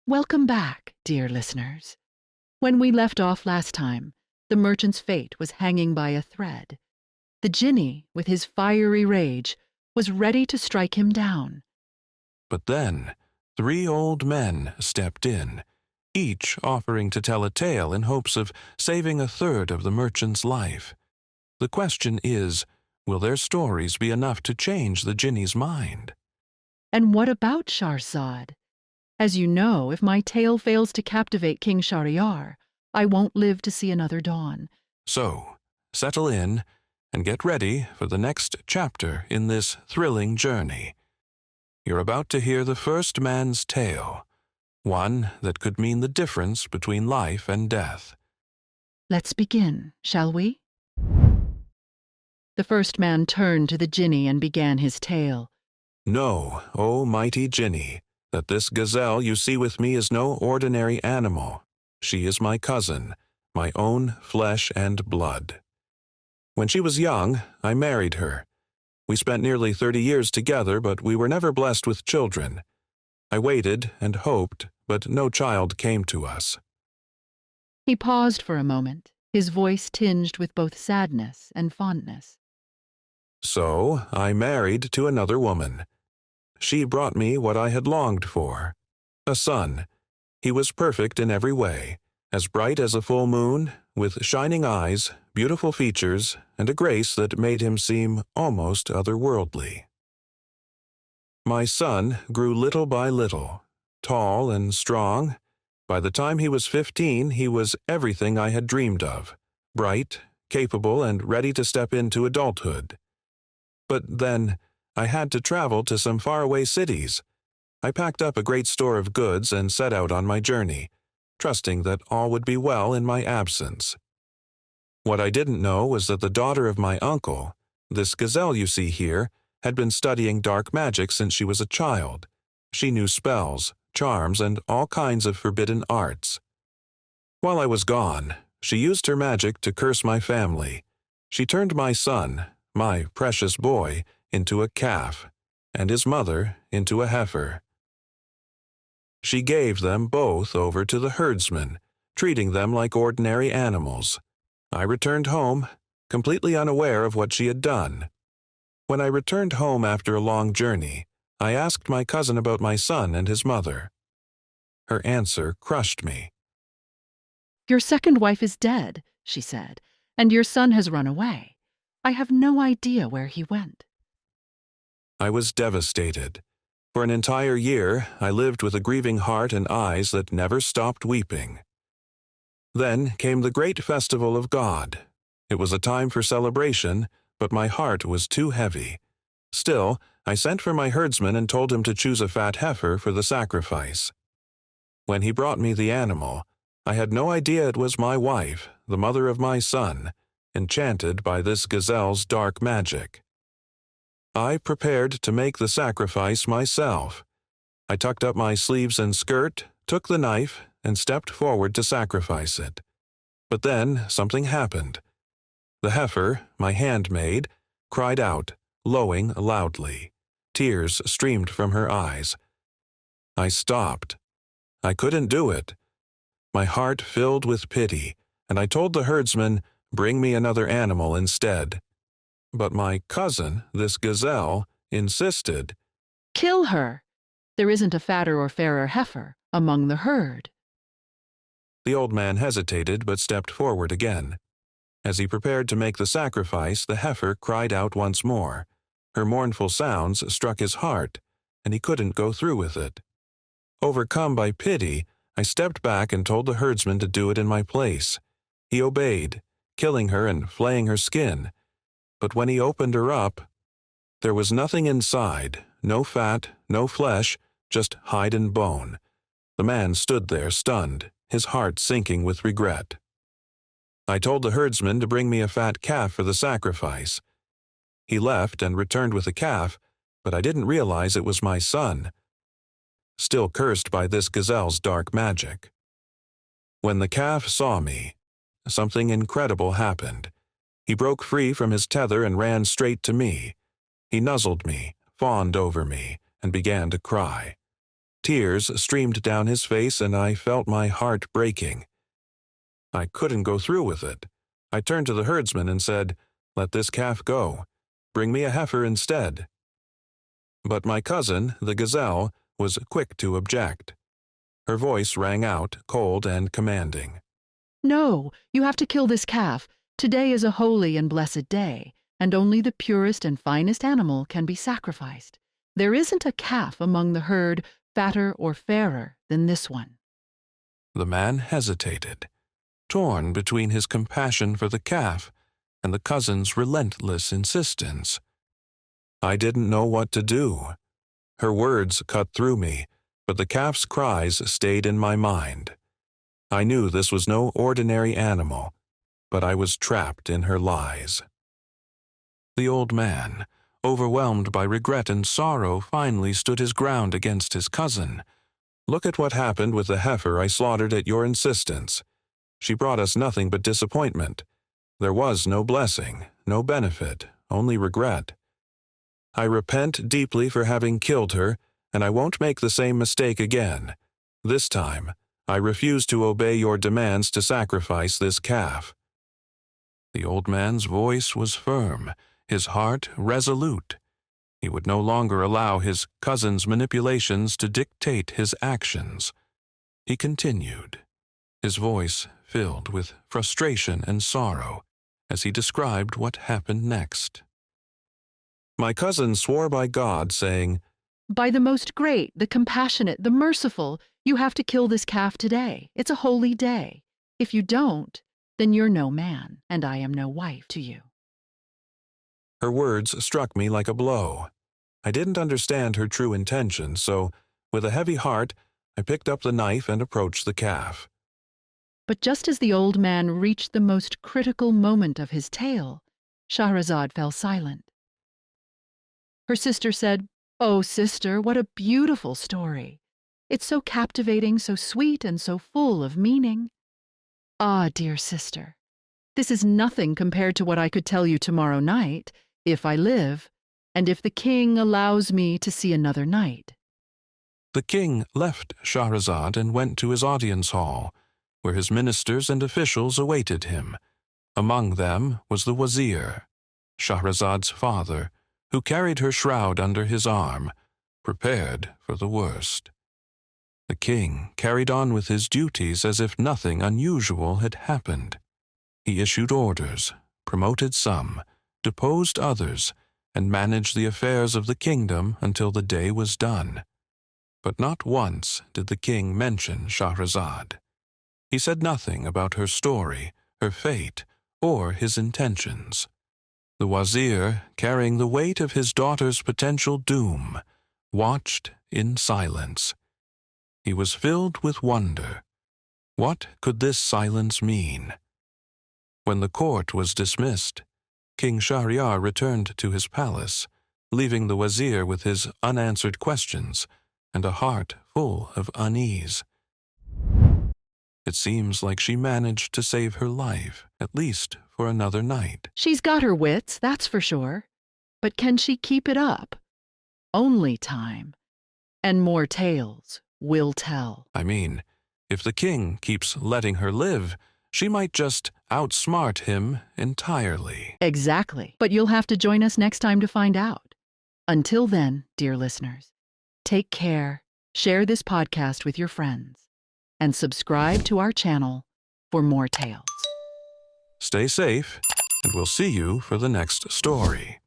Welcome back, dear listeners. When we left off last time, the merchant's fate was hanging by a thread. The Jinni, with his fiery rage, was ready to strike him down. But then 3 old men stepped in, each offering to tell a tale in hopes of saving a third of the merchant's life. The question is, will their stories be enough to change the Jinni's mind? And what about Shahrazad? As you know, if my tale fails to captivate King Shahryar, I won't live to see another dawn. So, settle in and get ready for the next chapter in this thrilling journey. You're about to hear the first man's tale, one that could mean the difference between life and death. Let's begin, shall we? The first man turned to the Jinni and began his tale. Know, O mighty Jinni, that this gazelle you see with me is no ordinary animal. She is my cousin, my own flesh and blood. When she was young, I married her. We spent nearly 30 years together, but we were never blessed with children. I waited and hoped, but no child came to us. He paused for a moment, his voice tinged with both sadness and fondness. So I married to another woman. She brought me what I had longed for, a son. He was perfect in every way, as bright as a full moon, with shining eyes, beautiful features, and a grace that made him seem almost otherworldly. My son grew little by little, tall and strong. By the time he was 15, he was everything I had dreamed of, bright, capable, and ready to step into adulthood. But then, I had to travel to some faraway cities. I packed up a great store of goods and set out on my journey, trusting that all would be well in my absence. What I didn't know was that the daughter of my uncle, this gazelle you see here, had been studying dark magic since she was a child. She knew spells, charms, and all kinds of forbidden arts. While I was gone, she used her magic to curse my family. She turned my son, my precious boy, into a calf, and his mother into a heifer. She gave them both over to the herdsman, treating them like ordinary animals. I returned home, completely unaware of what she had done. When I returned home after a long journey, I asked my cousin about my son and his mother. Her answer crushed me. "Your second wife is dead," she said, "and your son has run away. I have no idea where he went." I was devastated. For an entire year, I lived with a grieving heart and eyes that never stopped weeping. Then came the great festival of God. It was a time for celebration, but my heart was too heavy. Still, I sent for my herdsman and told him to choose a fat heifer for the sacrifice. When he brought me the animal, I had no idea it was my wife, the mother of my son, enchanted by this gazelle's dark magic. I prepared to make the sacrifice myself. I tucked up my sleeves and skirt, took the knife, and stepped forward to sacrifice it. But then something happened. The heifer, my handmaid, cried out, lowing loudly. Tears streamed from her eyes. I stopped. I couldn't do it. My heart filled with pity, and I told the herdsman, "Bring me another animal instead." But my cousin, this gazelle, insisted. "Kill her! There isn't a fatter or fairer heifer among the herd." The old man hesitated but stepped forward again. As he prepared to make the sacrifice, the heifer cried out once more. Her mournful sounds struck his heart, and he couldn't go through with it. Overcome by pity, I stepped back and told the herdsman to do it in my place. He obeyed, killing her and flaying her skin. But when he opened her up, there was nothing inside, no fat, no flesh, just hide and bone. The man stood there stunned, his heart sinking with regret. I told the herdsman to bring me a fat calf for the sacrifice. He left and returned with the calf, but I didn't realize it was my son, still cursed by this gazelle's dark magic. When the calf saw me, something incredible happened. He broke free from his tether and ran straight to me. He nuzzled me, fawned over me, and began to cry. Tears streamed down his face, and I felt my heart breaking. I couldn't go through with it. I turned to the herdsman and said, "Let this calf go. Bring me a heifer instead." But my cousin, the gazelle, was quick to object. Her voice rang out, cold and commanding. "No, you have to kill this calf. Today is a holy and blessed day, and only the purest and finest animal can be sacrificed. There isn't a calf among the herd fatter or fairer than this one." The man hesitated, torn between his compassion for the calf and the cousin's relentless insistence. I didn't know what to do. Her words cut through me, but the calf's cries stayed in my mind. I knew this was no ordinary animal, but I was trapped in her lies. The old man, overwhelmed by regret and sorrow, finally stood his ground against his cousin. "Look at what happened with the heifer I slaughtered at your insistence. She brought us nothing but disappointment. There was no blessing, no benefit, only regret. I repent deeply for having killed her, and I won't make the same mistake again. This time, I refuse to obey your demands to sacrifice this calf." The old man's voice was firm, his heart resolute. He would no longer allow his cousin's manipulations to dictate his actions. He continued, his voice filled with frustration and sorrow, as he described what happened next. "My cousin swore by God, saying, 'By the most great, the compassionate, the merciful, you have to kill this calf today. It's a holy day. If you don't, then you're no man, and I am no wife to you.'" Her words struck me like a blow. I didn't understand her true intention, so, with a heavy heart, I picked up the knife and approached the calf. But just as the old man reached the most critical moment of his tale, Shahrazad fell silent. Her sister said, "Oh, sister, what a beautiful story. It's so captivating, so sweet, and so full of meaning." "Ah, dear sister, this is nothing compared to what I could tell you tomorrow night, if I live, and if the king allows me to see another night." The king left Shahrazad and went to his audience hall, where his ministers and officials awaited him. Among them was the wazir, Shahrazad's father, who carried her shroud under his arm, prepared for the worst. The king carried on with his duties as if nothing unusual had happened. He issued orders, promoted some, deposed others, and managed the affairs of the kingdom until the day was done. But not once did the king mention Shahrazad. He said nothing about her story, her fate, or his intentions. The wazir, carrying the weight of his daughter's potential doom, watched in silence. He was filled with wonder. What could this silence mean? When the court was dismissed, King Shahryar returned to his palace, leaving the wazir with his unanswered questions and a heart full of unease. It seems like she managed to save her life, at least for another night. "She's got her wits, that's for sure. But can she keep it up? Only time. And more tales will tell." I mean, if the king keeps letting her live, she might just outsmart him entirely. Exactly. But you'll have to join us next time to find out. Until then, dear listeners, take care, share this podcast with your friends, and subscribe to our channel for more tales. Stay safe, and we'll see you for the next story.